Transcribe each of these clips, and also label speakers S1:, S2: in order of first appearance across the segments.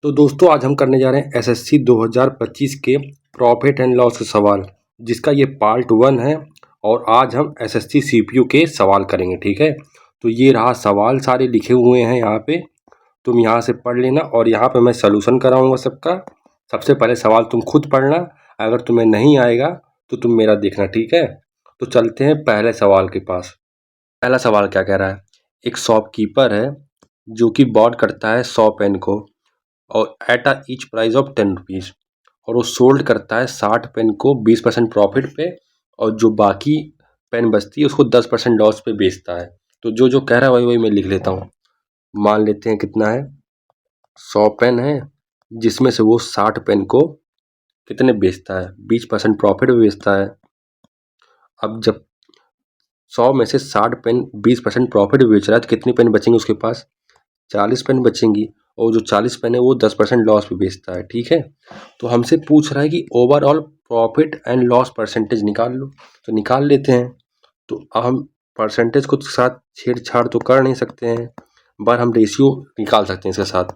S1: तो दोस्तों आज हम करने जा रहे हैं एसएससी 2025 के प्रॉफिट एंड लॉस के सवाल, जिसका ये पार्ट 1 है। और आज हम एसएससी सीपीयू के सवाल करेंगे, ठीक है। तो ये रहा सवाल, सारे लिखे हुए हैं यहाँ पे, तुम यहाँ से पढ़ लेना और यहाँ पे मैं सलूशन कराऊंगा सबका। सबसे पहले सवाल तुम खुद पढ़ना, अगर तुम्हें नहीं आएगा तो तुम मेरा देखना, ठीक है। तो चलते हैं पहले सवाल के पास। पहला सवाल क्या कह रहा है। एक शॉपकीपर है जो कि बॉट करता है 100 पेन को और at a each price of 10 rupees, और वो सोल्ड करता है 60 पेन को 20% प्रॉफिट पे, और जो बाकी पेन बचती है उसको 10% लॉस पे बेचता है। तो जो जो कह रहा है वही वही मैं लिख लेता हूँ। मान लेते हैं कितना है, 100 पेन है जिसमें से वो 60 पेन को कितने बेचता है, 20% प्रॉफिट पे बेचता है। अब जब 100 में से 60 पेन 20% प्रॉफिट पे बेच रहा है तो कितनी पेन बचेंगी उसके पास, 40 पेन बचेंगी, और जो 40 पेन है वो 10% लॉस पे बेचता है, ठीक है। तो हमसे पूछ रहा है कि overall profit and loss percentage निकाल लो, तो निकाल लेते हैं। तो अब हम परसेंटेज को साथ छेड़छाड़ तो कर नहीं सकते हैं, पर हम रेशियो निकाल सकते हैं इसके साथ।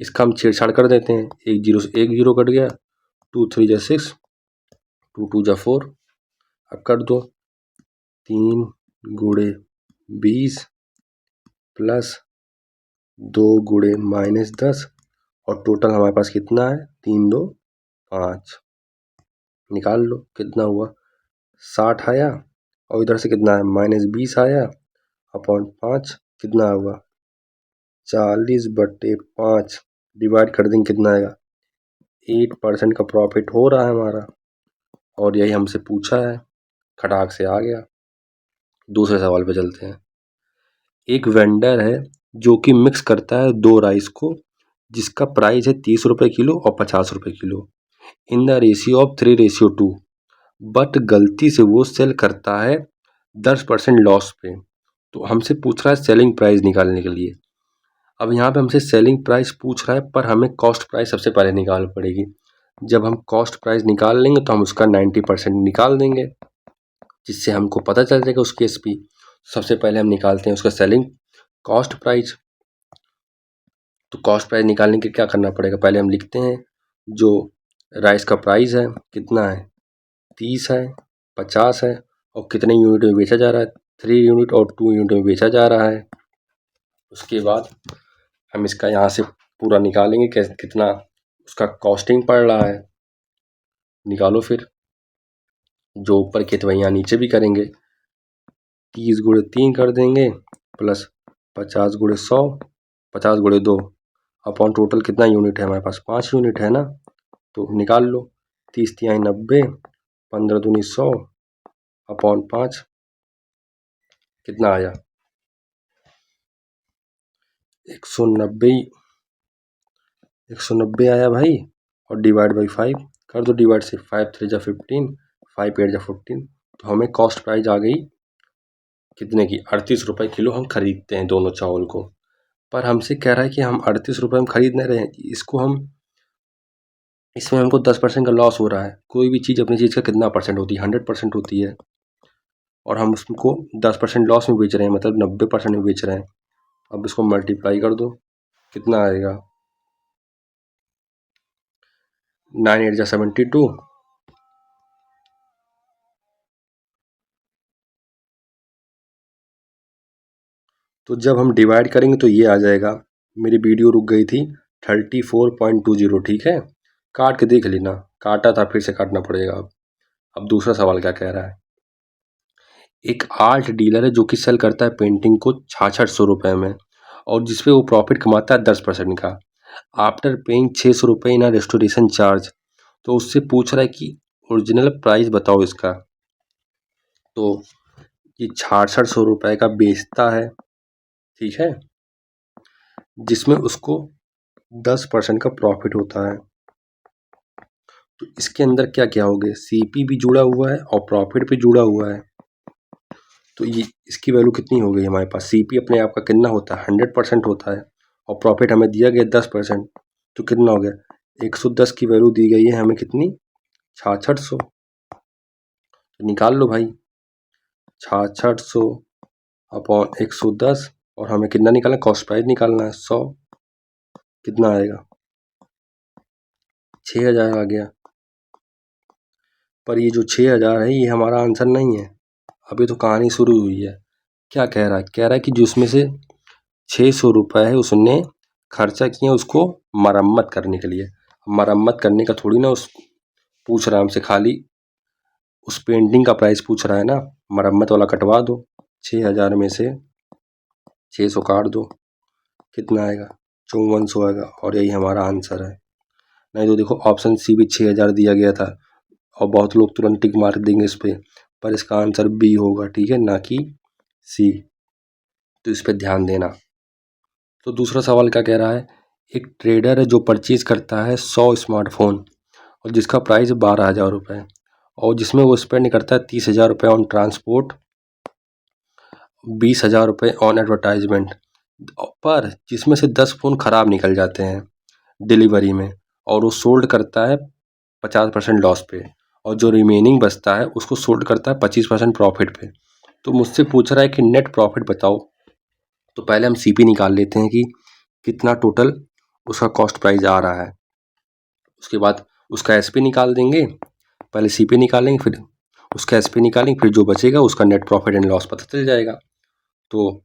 S1: इसका हम छेड़छाड़ कर देते हैं, एक जीरो से एक जीरो कट गया, 2 3 जा 6, 2 2 जा 4, अब कर दो 3 गुणे 20 प्लस 2 गुणे -10, और टोटल हमारे पास कितना है, 3 2 5। निकाल लो कितना हुआ, 60 आया, और इधर से कितना है -20 आया अपॉन 5, कितना हुआ 40/5, डिवाइड कर देंगे कितना आएगा, 8% का प्रॉफिट हो रहा है हमारा, और यही हमसे पूछा है, खटाक से आ गया। दूसरे सवाल पे चलते हैं। एक वेंडर है जो कि मिक्स करता है दो राइस को, जिसका प्राइस है 30 रुपये किलो और 50 रुपये kilo, in the ratio of 3:2, but गलती से वो सेल करता है 10% लॉस पे। तो हमसे पूछ रहा है सेलिंग प्राइस निकालने के लिए। अब यहाँ पे हमसे सेलिंग प्राइस पूछ रहा है, पर हमें कॉस्ट प्राइस सबसे पहले निकालनी पड़ेगी। जब हम कॉस्ट प्राइस निकाल लेंगे तो हम उसका 90% निकाल देंगे, जिससे हमको पता चल जाएगा उसकी एसपी। सबसे पहले हम निकालते हैं उसका सेलिंग कॉस्ट प्राइस। तो कॉस्ट प्राइस निकालने के क्या करना पड़ेगा, पहले हम लिखते हैं जो राइस का प्राइस है कितना है, 30 है, 50 है, और कितने यूनिट में बेचा जा रहा है, 3 यूनिट और 2 यूनिट में बेचा जा रहा है। उसके बाद हम इसका यहाँ से पूरा निकालेंगे कैसे, कितना उसका कॉस्टिंग पड़ रहा है। निकालो फिर, जो ऊपर के थे वही यहाँ नीचे भी करेंगे, 30 गुणे 3 कर देंगे प्लस 50 गुणे 100, 50 गुणे 2, अपॉन टोटल कितना यूनिट है हमारे पास, 5 यूनिट है ना। तो निकाल लो, 30 तिहाई 90, 15 दूनी 100 अपॉन 5, कितना आया 190, 190 आया भाई, और डिवाइड बाई 5 कर दो, डिवाइड से 5 3 जा 15, 5 8 जा 14। तो हमें कॉस्ट प्राइस आ गई कितने की, 38 रुपये किलो हम खरीदते हैं दोनों चावल को। पर हमसे कह रहा है कि हम 38 रुपये में खरीद नहीं रहे हैं, इसको हम, इसमें हमको 10% का लॉस हो रहा है। कोई भी चीज़ अपनी चीज़ का कितना परसेंट होती है, 100% होती है, और हम उसको 10% लॉस में बेच रहे हैं, मतलब 90% में बेच रहे हैं। अब इसको मल्टीप्लाई कर दो, कितना आएगा, 9 8 जा 72, तो जब हम डिवाइड करेंगे तो ये आ जाएगा, मेरी वीडियो रुक गई थी 34.20, ठीक है। काट के देख लेना, काटा था फिर से काटना पड़ेगा। अब दूसरा सवाल क्या कह रहा है। एक आर्ट डीलर है जो कि सेल करता है पेंटिंग को 6600 रुपये में, और जिसपे वो प्रॉफिट कमाता है 10% का, आफ्टर पेइंग 600 रुपये इन रेस्टोरेशन चार्ज। तो उससे पूछ रहा है कि ओरिजिनल प्राइस बताओ इसका। तो ये 6600 रुपये का बेचता है, ठीक है, जिसमें उसको 10% का प्रॉफिट होता है। तो इसके अंदर क्या क्या हो गए, सीपी भी जुड़ा हुआ है और प्रॉफिट भी जुड़ा हुआ है। तो ये इसकी वैल्यू कितनी हो गई हमारे पास, सीपी अपने आप का कितना होता है, 100% होता है, और प्रॉफिट हमें दिया गया 10%, तो कितना हो गया, 110 की वैल्यू दी गई है हमें कितनी, 6600। तो निकाल लो भाई, 6600 अपॉन 110, और हमें कितना निकालना है, कॉस्ट प्राइस निकालना है 100, कितना आएगा 6000 आ गया। पर ये जो 6000 है ये हमारा आंसर नहीं है, अभी तो कहानी शुरू हुई है। क्या कह रहा है? कह रहा है कि जिसमें से 600 रुपये है उसने खर्चा किए उसको मरम्मत करने के लिए। मरम्मत करने का थोड़ी ना उस पूछ रहा है हमसे, खाली उस पेंटिंग का प्राइस पूछ रहा है ना। मरम्मत वाला कटवा दो। 6000 में से 600 काट दो, कितना आएगा? 5400 आएगा, और यही हमारा आंसर है। नहीं तो देखो ऑप्शन सी भी 6000 दिया गया था और बहुत लोग तुरंत टिक मार देंगे इस पे, पर इसका आंसर बी होगा, ठीक है, ना कि सी। तो इस पे ध्यान देना। तो दूसरा सवाल क्या कह रहा है? एक ट्रेडर है जो परचेज करता है 100 स्मार्टफोन और जिसका प्राइस 12,000 रुपये है, और जिसमें वो स्पेंड करता है 30,000 रुपये ऑन ट्रांसपोर्ट, 20,000 रुपये ऑन एडवर्टाइजमेंट, पर जिसमें से 10 फ़ोन ख़राब निकल जाते हैं डिलीवरी में, और वो सोल्ड करता है 50% लॉस पे, और जो रिमेनिंग बचता है उसको सोल्ड करता है 25% प्रॉफिट पे। तो मुझसे पूछ रहा है कि नेट प्रॉफिट बताओ। तो पहले हम सीपी निकाल लेते हैं कि कितना टोटल उसका कॉस्ट प्राइस आ रहा है। उसके बाद उसका एसपी निकाल देंगे, पहले सीपी निकालेंगे, फिर उसका एसपी निकालेंगे, फिर जो बचेगा उसका नेट प्रॉफिट एंड लॉस पता चल जाएगा। तो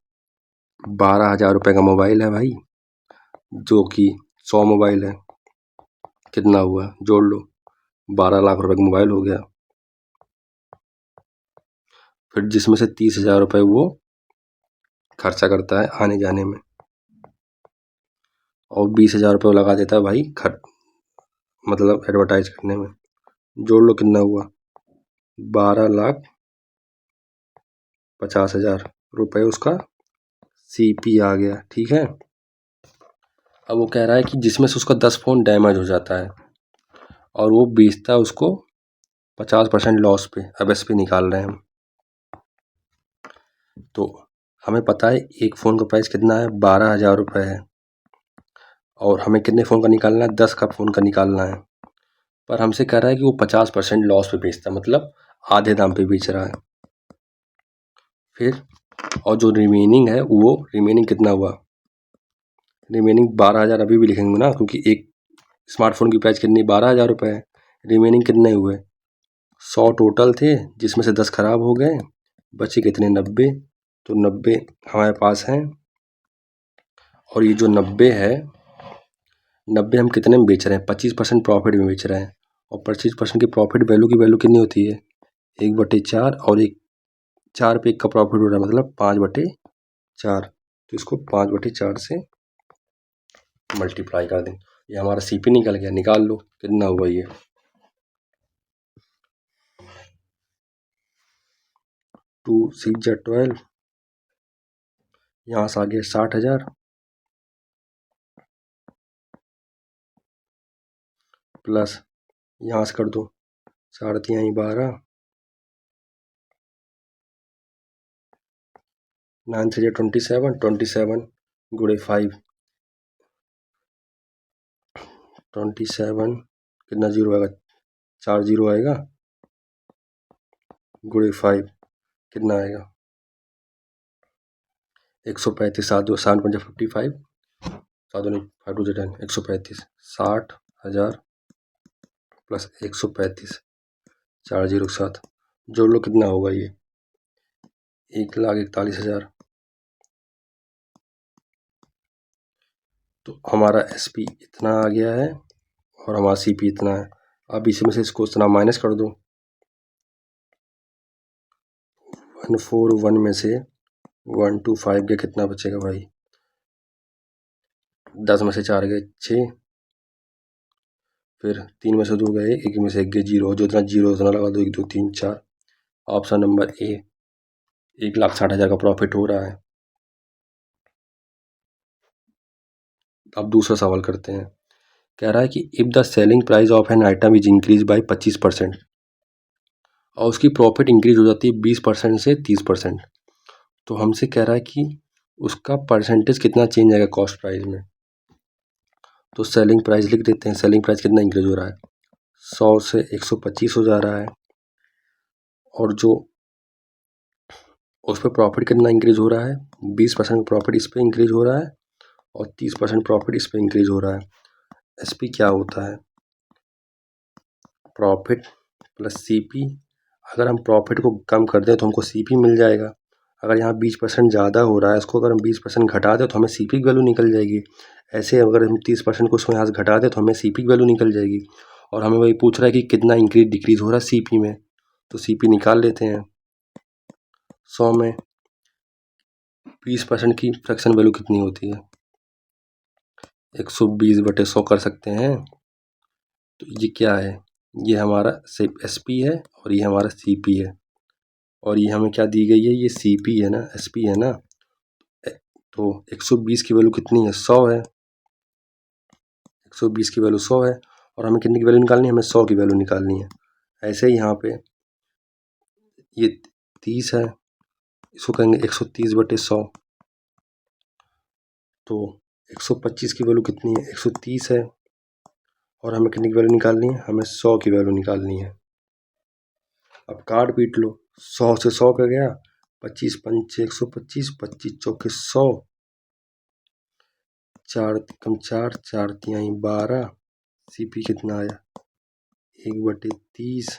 S1: 12,000 रुपये का मोबाइल है भाई, जो कि 100 मोबाइल है, कितना हुआ जोड़ लो, 12 लाख रुपए का मोबाइल हो गया। फिर जिसमें से 30,000 रुपये वो खर्चा करता है आने जाने में, और 20,000 रुपये लगा देता है भाई मतलब एडवर्टाइज करने में। जोड़ लो कितना हुआ, 12,50,000 रुपये उसका सीपी आ गया, ठीक है। अब वो कह रहा है कि जिसमें से उसका 10 फ़ोन डैमेज हो जाता है और वो बेचता है उसको 50% लॉस पे। अब एसपी निकाल रहे हैं हम। तो हमें पता है एक फ़ोन का प्राइस कितना है, 12,000 रुपये है, और हमें कितने फ़ोन का निकालना है, 10 का फ़ोन का निकालना है। पर हमसे कह रहा है कि वो 50% लॉस पे बेचता है, मतलब आधे दाम पे बेच रहा है। फिर और जो रिमेनिंग है वो रिमेनिंग कितना हुआ, रिमेनिंग 12,000 अभी भी लिखेंगे ना, क्योंकि एक स्मार्टफोन की प्राइस कितनी, 12,000 रुपये है। रिमेनिंग कितने हुए, 100 टोटल थे, जिसमें से 10 खराब हो गए, बचे कितने, 90। तो 90 हमारे पास हैं, और ये जो 90 है, 90 हम कितने में बेच रहे हैं, 25% प्रॉफिट में बेच रहे हैं। और 25% की प्रॉफिट वैल्यू की वैल्यू कितनी होती है, 1/4, और 4 पे 1 का प्रॉफिट हो रहा है, मतलब 5/4। तो इसको 5/4 से मल्टीप्लाई कर दें, ये हमारा सीपी निकल गया। निकाल लो कितना हुआ ये, 2 6 12, यहाँ से आ गया 60,000, प्लस यहाँ से कर दो 4×3=12, 9×3=27, 27 × 5, 27 कितना जीरो आएगा, 4 जीरो आएगा, × 5 कितना आएगा, 135, 7×5 7×5 135, 60,000 प्लस 135, 407, जोड़ लो कितना होगा ये, 1,41,000। तो हमारा एसपी इतना आ गया है और हमारा सीपी इतना है। अब इसमें से इसको इतना माइनस कर दो, 141 में से 125 गया, कितना बचेगा भाई, 10 में से 4 गए 6, फिर 3 में से 2 गए, 1 में से 1 गए 0, जो इतना जीरो उतना लगा दो, 1 2 3 4। ऑप्शन नंबर ए, 1,60,000 का प्रॉफिट हो रहा है। अब दूसरा सवाल करते हैं। कह रहा है कि if the selling price of an item is increase by 25% और उसकी प्रॉफिट इंक्रीज हो जाती है 20% से 30%, तो हमसे कह रहा है कि उसका परसेंटेज कितना चेंज आएगा कॉस्ट प्राइस में। तो सेलिंग प्राइस लिख देते हैं, सेलिंग प्राइस कितना इंक्रीज हो रहा है, 100 से 125 हो जा रहा है, और जो उस पर प्रॉफिट कितना इंक्रीज हो रहा है, 20% प्रॉफिट इस पर इंक्रीज हो रहा है, और 30% प्रॉफिट इस पर इंक्रीज हो रहा है। एसपी क्या होता है, प्रॉफिट प्लस CP। अगर हम प्रॉफिट को कम कर दें तो हमको CP मिल जाएगा। अगर यहाँ 20% ज़्यादा हो रहा है, इसको अगर हम 20% घटा दें तो हमें CP की वैल्यू निकल जाएगी। ऐसे अगर हम 30% को उसमें यहाँ से घटा दें तो हमें CP की वैल्यू निकल जाएगी। और हमें वही पूछ रहा है कि कितना इंक्रीज डिक्रीज हो रहा है CP में, तो CP निकाल लेते हैं। 100 में 20% की फ्रैक्शन वैल्यू कितनी होती है? 120/100 कर सकते हैं। तो ये क्या है? ये हमारा SP है और ये हमारा CP है। और ये हमें क्या दी गई है? ये CP है ना, SP है ना। तो 120 की वैल्यू कितनी है? 100 है। 120 की वैल्यू 100 है और हमें कितनी की वैल्यू निकालनी है? हमें 100 की वैल्यू निकालनी है। ऐसे ही यहाँ पे ये 30 है, इसको कहेंगे 130/100। तो 125 की वैल्यू कितनी है? 130 है और हमें कितनी की वैल्यू निकालनी है? हमें 100 की वैल्यू निकालनी है। अब काट पीट लो, 100 से 100 का गया, 25 पंचे 125, 25 चौके 100, 4 कम 4, 4 तिहाई 12। CP कितना आया? 1/30।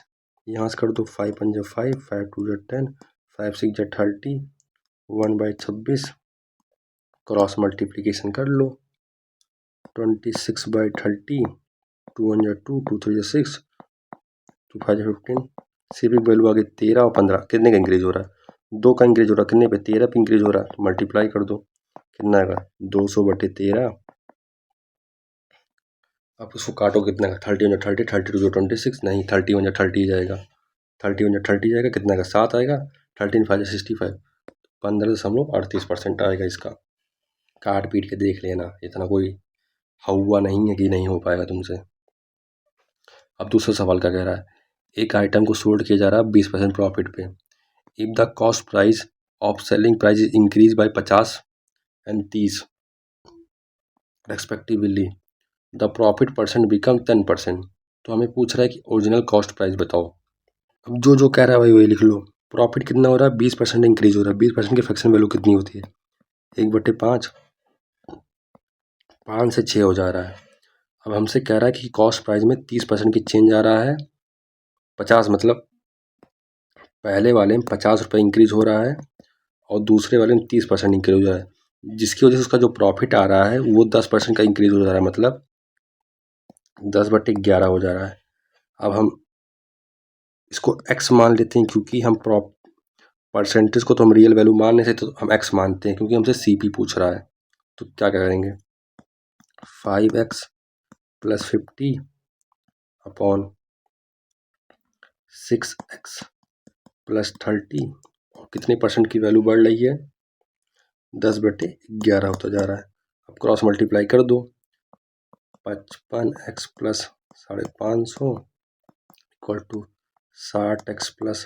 S1: यहाँ से कर दो, 5 पंजा 5, 5 2 जा 10, 5 6 जा 30, 1/26। क्रॉस मल्टीप्लीकेशन कर लो, 26/30, 2 1 जा 2, 2 3 जा 6, 2 5 जा 15। CP की वैल्यू आ गई 13 और 15। कितने का इंक्रीज हो रहा है? 2 का इंक्रीज हो रहा है। कितने पे? 13 पे इंक्रीज हो रहा है। तो मल्टीप्लाई कर दो, कितना आएगा? 200/13। अब उसको काटो, कितना का? 30 1 30, 32 26, नहीं 31 1 30 जाएगा। 31 1 30 जाएगा, कितना का? 7 आएगा। 13 5 65, 15.38% आएगा इसका। काट पीट के देख लेना, इतना कोई हवा नहीं है कि नहीं हो पाएगा तुमसे। अब दूसरा सवाल क्या कह रहा है? एक आइटम को सोल्ड किया जा रहा है 20% प्रॉफिट पे। If the cost price of selling price is increase by 50 and 30 respectively, the profit percent become 10%। तो हमें पूछ रहा है कि ओरिजिनल कॉस्ट प्राइस बताओ। अब जो जो कह रहा है भाई वही लिख लो। प्रॉफिट कितना हो रहा है? 20% इंक्रीज हो रहा है। 20% की फ्रैक्शन वैल्यू कितनी होती है? 1/5, 5 से 6 हो जा रहा है। अब हमसे कह रहा है कि कॉस्ट प्राइस में 30% की चेंज आ रहा है। 50 मतलब पहले वाले में 50 रुपये इंक्रीज हो रहा है और दूसरे वाले में 30% इंक्रीज हो रहा है, जिसकी वजह से उसका जो प्रॉफिट आ रहा है वो 10% का इंक्रीज हो जा रहा है, मतलब 10/11 हो जा रहा है। अब हम इसको x मान लेते हैं, क्योंकि हम परसेंटेज को तो हम रियल वैल्यू मान नहीं सकते, तो हम x मानते हैं क्योंकि हमसे CP पूछ रहा है। तो क्या करेंगे? 5x + 50 upon 6x + 30। और कितने परसेंट की वैल्यू बढ़ रही है? 10/11 होता जा रहा है। अब क्रॉस मल्टीप्लाई कर दो, 55x + 550 इक्वल टू 60x +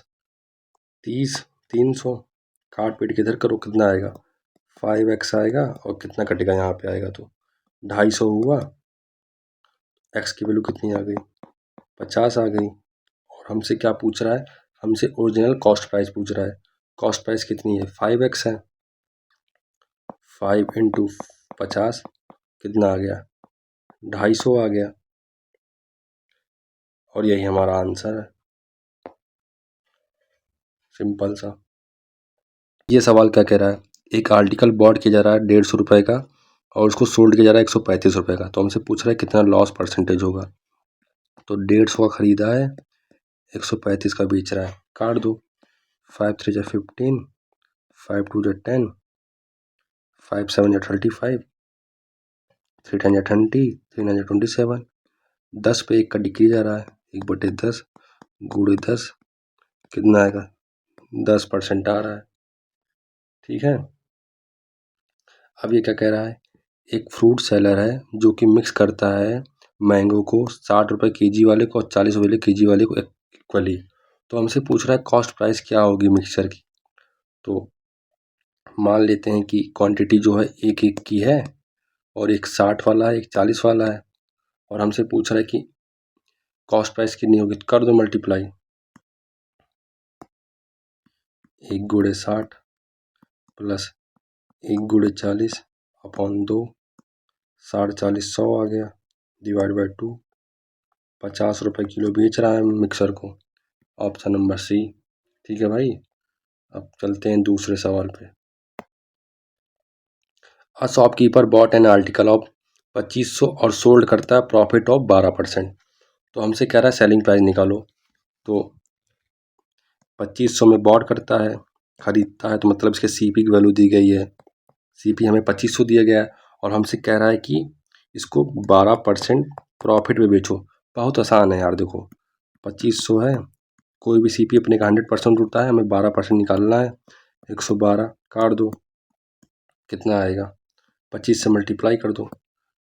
S1: 30 300। काट पीट के इधर करो, कितना आएगा? 5x आएगा और कितना कटेगा यहाँ पे आएगा तो 250 हुआ। x की वैल्यू कितनी आ गई? 50 आ गई। और हमसे क्या पूछ रहा है? हमसे ओरिजिनल कॉस्ट प्राइस पूछ रहा है। कॉस्ट प्राइस कितनी है? 5x है। 5 × 50 कितना आ गया? 250 आ गया। और यही हमारा आंसर है, सिंपल सा। ये सवाल क्या कह रहा है? एक आर्टिकल बॉट किया जा रहा है 150 रुपये का और उसको सोल्ड किया जा रहा है 135 रुपये का। तो हमसे पूछ रहा है कितना लॉस परसेंटेज होगा। तो 150 का खरीदा है, 135 का बेच रहा है। काट दो, 5 3 जा 15, 5 2 जा 10, 5 7 जा 35, 3 10 जा 20, 3 9 जा 27। 10 पे 1 का डिक्रीज आ रहा है, 1/10 गुणे 10 कितना आएगा? 10% आ रहा है। ठीक है। अब ये क्या कह रहा है? एक फ्रूट सेलर है जो कि मिक्स करता है मैंगो को 60 रुपये केजी वाले को और 40 रुपये केजी वाले को इक्वली। तो हमसे पूछ रहा है कॉस्ट प्राइस क्या होगी मिक्सचर की। तो मान लेते हैं कि क्वांटिटी जो है 1 की है और एक 60 वाला है, एक 40 वाला है, और हमसे पूछ रहा है कि कॉस्ट प्राइस कितनी होगी। तो कर दो मल्टीप्लाई, 1 × 60 + 1 × 40 अपॉन 2, 60 40 100 आ गया, डिवाइड बाई 2, ₹50 किलो बेच रहा है मिक्सर को। Option number C. ठीक है भाई, अब चलते हैं दूसरे सवाल पे। A shopkeeper bought an article of 2500 और सोल्ड करता है प्रॉफिट ऑफ 12%। तो हमसे कह रहा है सेलिंग प्राइस निकालो। तो 2500 में बॉट करता है, खरीदता है, तो मतलब इसके सीपी की वैल्यू दी गई है। सीपी हमें 2500 दिया गया है और हमसे कह रहा है कि इसको 12% प्रॉफिट में बेचो। बहुत आसान है यार, देखो 2500 है, कोई भी सीपी अपने का 100% होता है, हमें 12% निकालना है। 112 काट दो, कितना आएगा, 25 से मल्टीप्लाई कर दो।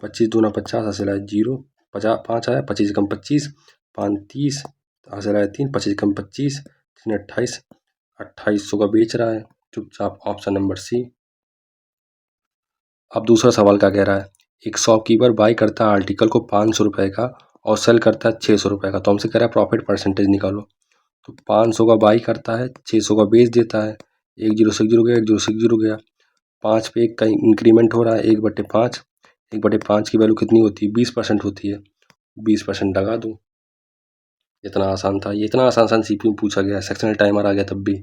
S1: 25 दूना 50, हासिल आया 0, 50 5 आया, 25 कम 25 5 30, हासिल आया 3, 25 कम 25 3 28, 2800 का बेच रहा है चुपचाप। Option number C. अब दूसरा सवाल क्या कह रहा है, एक शॉपकीपर बाई करता है आर्टिकल को 500 रुपये का और सेल करता है 600 रुपये का। तो हमसे कह रहा है प्रॉफिट परसेंटेज निकालो। तो 500 का बाई करता है, 600 का बेच देता है। 1 0 से 0 गया, 1 0 से 0 गया, 5 पे 1 का इंक्रीमेंट हो रहा है, 1/5। 1/5 की वैल्यू कितनी होती है, 20% होती है। 20% लगा दो। इतना आसान था ये, इतना आसान सीपीयू पूछा गया, सेक्शनल टाइमर आ गया तब भी।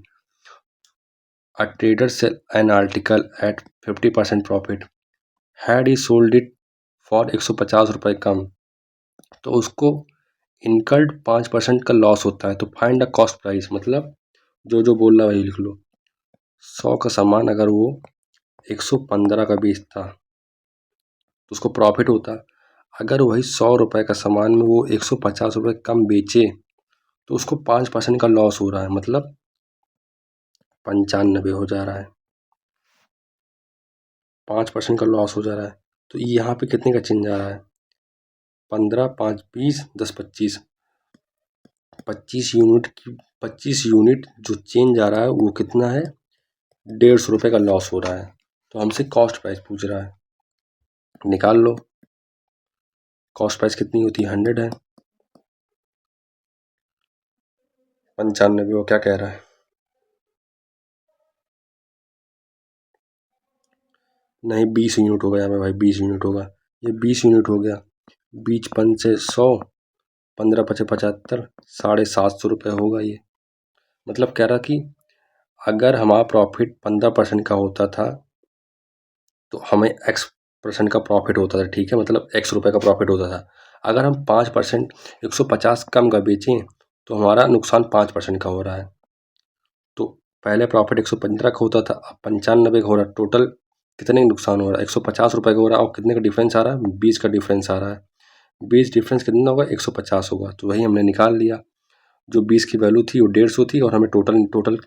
S1: A trader sell an article at 50% profit, had he sold it for 150 रुपये कम। तो उसको इनकर्ड 5% का लॉस होता है। तो फाइंड द कॉस्ट प्राइस, मतलब जो जो बोल रहा है वही लिख लो। 100 का सामान अगर वो 115 का बेचता तो उसको प्रॉफिट होता। अगर वही 100 रुपये का सामान में वो 150 रुपये कम बेचे तो उसको 5% का लॉस हो रहा है, मतलब 95 हो जा रहा है। 5% का लॉस हो जा रहा है। तो यहाँ पे कितने का चेंज आ रहा है, 15 5 20 10 25, 25 यूनिट की 25 यूनिट जो चेंज आ रहा है वो कितना है, 150 रुपये का लॉस हो रहा है। तो हमसे कॉस्ट प्राइस पूछ रहा है, निकाल लो। कॉस्ट प्राइस कितनी होती है, 100 है। 95 वो क्या कह रहा है, नहीं 20 यूनिट हो गया भाई, 20 यूनिट होगा। ये 20 यूनिट हो गया। 20 पंच से 100, 15 पचे 75, 750 रुपये होगा ये। मतलब कह रहा कि अगर हमारा प्रॉफिट 15% का होता था तो हमें X% का प्रॉफिट होता था, ठीक है, मतलब X रुपये का प्रॉफिट होता था। अगर हम 5% 150 कम का बेचें तो हमारा नुकसान 5% का हो रहा है। तो पहले प्रॉफिट 115 का होता था, अब 95 का हो रहा है। टोटल कितने का नुकसान हो रहा है, 150 रुपये का हो रहा है। और कितने का डिफरेंस आ रहा है, 20 का डिफरेंस आ रहा है। 20 डिफरेंस कितना होगा, 150 होगा। तो वही हमने निकाल लिया। जो 20 की वैल्यू थी वो 150 थी और हमें टोटल टोटल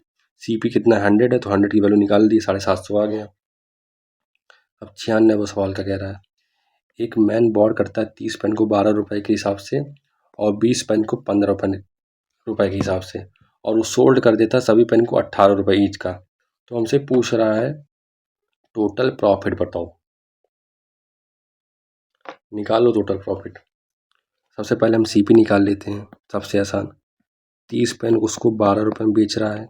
S1: सीपी कितना 100 है, तो 100 की वैल्यू निकाल दी, 750 आ गया। अब 96 सवाल का कह रहा है, एक मैन बॉर करता है 30 पेन को 12 रुपये के हिसाब से और 20 पेन को 15 रुपये के हिसाब से, और वो सोल्ड कर देता है सभी पेन को 18 रुपये ईच का। तो हमसे पूछ रहा है टोटल प्रॉफिट बताओ, निकालो टोटल प्रॉफिट। सबसे पहले हम सीपी निकाल लेते हैं, सबसे आसान। 30 पेन उसको 12 रुपये में बेच रहा है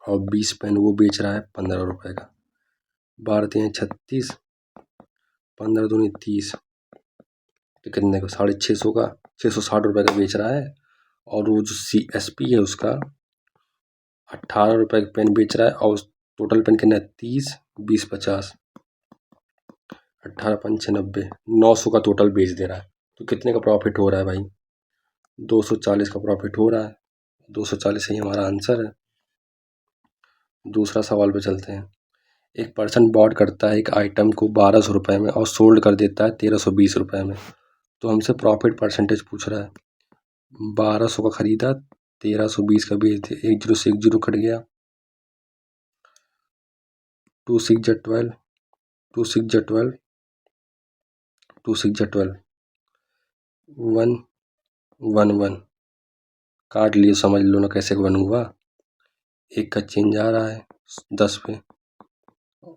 S1: और 20 पेन वो बेच रहा है 15 रुपये का। 12 3 36, 15 दूनी 30, तो कितने को 650 का, 660 रुपये का बेच रहा है। और वो जो CSP है उसका 18 रुपये का पेन बेच रहा है। और टोटल पेन कितना है, 30 20 50, 18 5 90, 900 का टोटल बेच दे रहा है। तो कितने का प्रॉफिट हो रहा है भाई, 240 का प्रॉफिट हो रहा है। 240 ही हमारा आंसर है। दूसरा सवाल पे चलते हैं। एक पर्सन बॉट करता है एक आइटम को 1200 रुपये में और सोल्ड कर देता है 1320 रुपये में। तो हमसे प्रॉफिट परसेंटेज पूछ रहा है। 1200 का खरीदा, 1320 का बेच दिया, 1 0 से 1 0 कट गया, 2 6 जा 12, 2 6 जा 12, 2 6 जा 12, 1 1 1 काट लिए, समझ लो ना कैसे 1 हुआ। एक का चेंज आ रहा है 10 पे,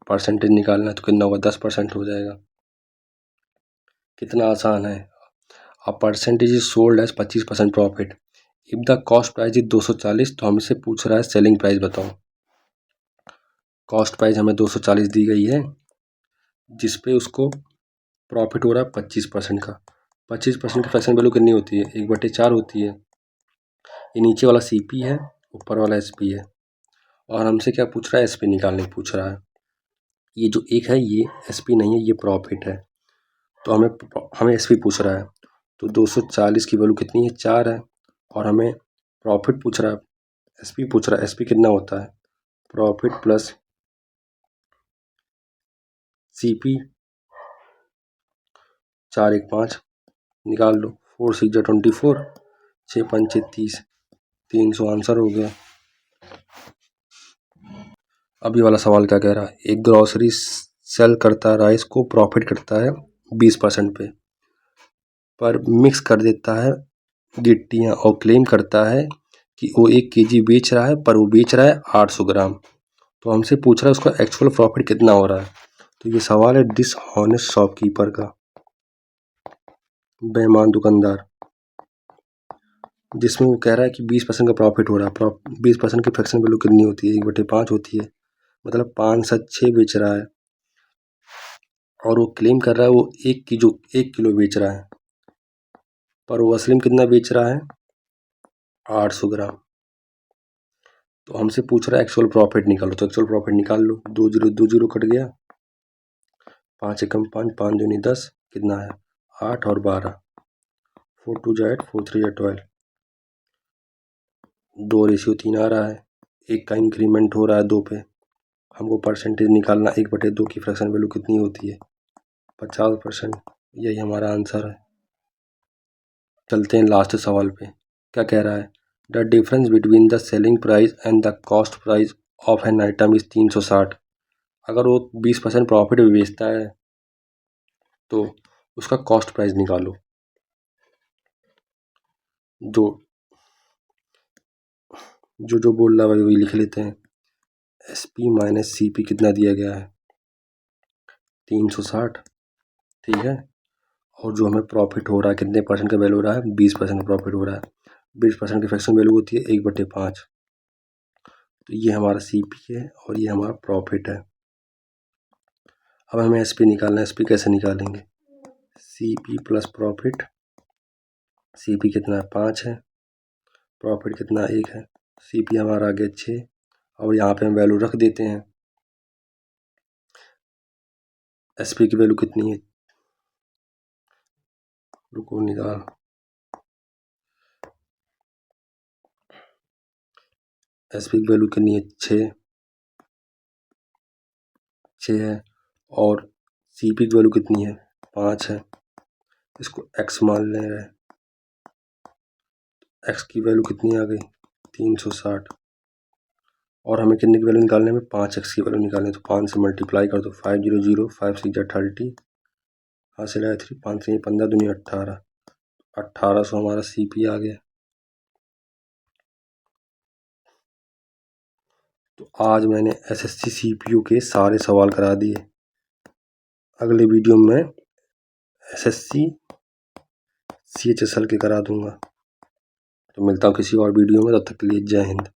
S1: परसेंटेज निकालना है तो कितना होगा, 10% हो जाएगा। कितना आसान है। अब percentage is sold as 25% profit, if the cost price is 240। तो हमसे पूछ रहा है सेलिंग प्राइस बताओ। कॉस्ट प्राइस हमें 240 दी गई है जिसपे उसको प्रॉफिट हो रहा है 25% का। 25% की फ्रैक्शन वैल्यू कितनी होती है? 1/4 होती है। ये नीचे वाला CP है, ऊपर वाला SP है, और हमसे क्या पूछ रहा है? SP निकालने पूछ रहा है। ये जो एक है ये SP नहीं है, ये प्रॉफिट है, तो हमें SP पूछ रहा है। तो 240 की वैल्यू कितनी है? 4 है, और हमें प्रॉफिट पूछ रहा है, SP पूछ रहा है। SP कितना होता है? प्रॉफिट प्लस CP, 4 1 5, निकाल लो। 4 6 24, 6 5 30, 300 आंसर हो गया। अब ये वाला सवाल क्या कह रहा है? एक ग्रॉसरी सेल करता राइस को प्रॉफिट करता है 20% पे, पर मिक्स कर देता है गिट्टियाँ और क्लेम करता है कि वो 1 kg बेच रहा है, पर वो बेच रहा है 800 ग्राम। तो हमसे पूछ रहा है उसका एक्चुअल प्रॉफिट कितना हो रहा है। तो ये सवाल है डिसऑनेस्ट शॉपकीपर का, बेईमान दुकानदार, जिसमें वो कह रहा है कि 20% का प्रॉफिट हो रहा है। 20% की फ्रैक्शन वैल्यू कितनी होती है? 1/5 होती है, मतलब 5 7 6 बेच रहा है, और वो क्लेम कर रहा है वो 1 किलो बेच रहा है, पर वो असली में कितना बेच रहा है? 800 ग्राम। तो हमसे पूछ रहा है एक्चुअल प्रॉफिट निकालो। तो एक्चुअल प्रॉफिट निकाल लो। 2 0 कट गया, 5 एकम 5, 5 दूनी 10, कितना है? 8 और 12, 4 2 जा 8, 4 3 जा 12, 2:3 आ रहा है। एक का इंक्रीमेंट हो रहा है 2 पे। हमको परसेंटेज निकालना, 1/2 की फ्रैक्शन वैल्यू कितनी होती है? 50%। यही हमारा आंसर है। चलते हैं लास्ट सवाल पे। क्या कह रहा है? The difference between the selling price and the cost price of an item is 360। अगर वो 20% प्रॉफिट में बेचता है तो उसका कॉस्ट प्राइस निकालो। जो बोल रहा है वही लिख लेते हैं। SP माइनस CP कितना दिया गया है? 360, ठीक है। और जो हमें प्रॉफिट हो रहा है, कितने परसेंट का वैल्यू हो रहा है? 20% प्रॉफिट हो रहा है। 20% की फ्रैक्शन वैल्यू होती है 1/5। तो ये हमारा CP है और ये हमारा प्रॉफिट है। अब हमें SP निकालना है। SP कैसे निकालेंगे? CP plus profit. CP कितना है? 5 है, प्रॉफिट कितना? 1 है। CP हमारा आ गया 6, और यहाँ पे हम वैल्यू रख देते हैं। SP की वैल्यू कितनी है? रुको निकाल। SP की वैल्यू कितनी है? 6 है, और CP की वैल्यू कितनी है? 5 है। इसको X मान ले रहे हैं। X की वैल्यू कितनी आ गई? 360, और हमें कितने की वैल्यू निकालने में? 5x की वैल्यू निकालने। तो 5 से मल्टीप्लाई कर दो। 5 0 0, 5 6 जा 30, हासिल आया 3, 5 से 15 दूनी 18, 1800 हमारा CP आ गया। तो आज मैंने SSC CPU के सारे सवाल करा दिए। अगले वीडियो में SSC CHSL के करा दूंगा। तो मिलता हूँ किसी और वीडियो में, तब तक के लिए जय हिंद।